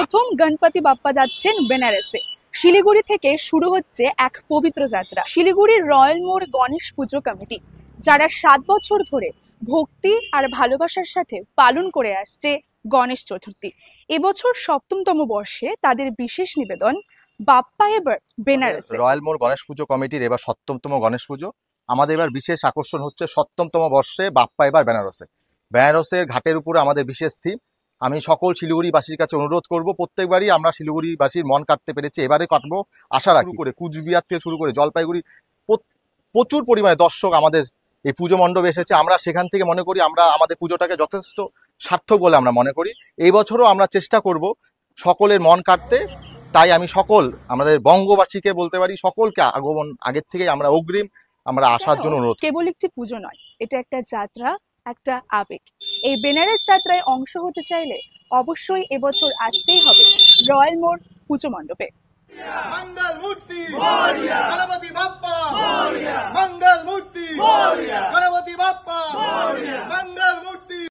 প্রথম গণপতি বাপ্পা যাচ্ছেন বেনারসে। শিলিগুড়ি থেকে শুরু হচ্ছে এক পবিত্র যাত্রা। শিলিগুড়ির রয়্যাল মোড় গণেশ পুজো কমিটি, যারা 7 বছর ধরে ভক্তি আর ভালোবাসার সাথে পালন করে আসছে গণেশ চতুর্থী, এবছর 7তম বর্ষে তাদের বিশেষ নিবেদন বাপ্পা এবার বেনারসে। রয়্যাল মোড় গণেশ পুজো কমিটির এবার 7তম গণেশ পুজো। আমাদের এবার বিশেষ আকর্ষণ হচ্ছে 7তম বর্ষে বাপ্পা এবার বেনারসে। বেনারসের ঘাটের উপরে আমাদের বিশেষ থিম। আমি সকল শিলিগুড়িবাসীর কাছে অনুরোধ করব, প্রত্যেকবারই আমরা শিলিগুড়িবাসীর মন কাটতে পেরেছি, এবারে কাটবো আশা রাখি। করে কুচবিহার থেকে শুরু করে জলপাইগুড়ি প্রচুর পরিমাণে দর্শক আমাদের এই পুজো মণ্ডপে এসেছে। আমরা সেখান থেকে মনে করি আমরা আমাদের পুজোটাকে যথেষ্ট সার্থক বলে আমরা মনে করি। এই বছরও আমরা চেষ্টা করব সকলের মন কাটতে। তাই আমি সকল আমাদের বঙ্গবাসীকে বলতে পারি, সকলকে আগমন আগের থেকে আমরা অগ্রিম আমরা আসার জন্য অনুরোধ। কেবল একটি পুজো নয়, এটা একটা যাত্রা, একটা আবেগ। এই বেনারস যাত্রায় অংশ হতে চাইলে অবশ্যই এবছর আসতেই হবে রয়্যাল মোড় পুজো মণ্ডপে। मंगल मूर्ति गणपति बाप्पा मंगल मूर्ति गणपति बाप्पा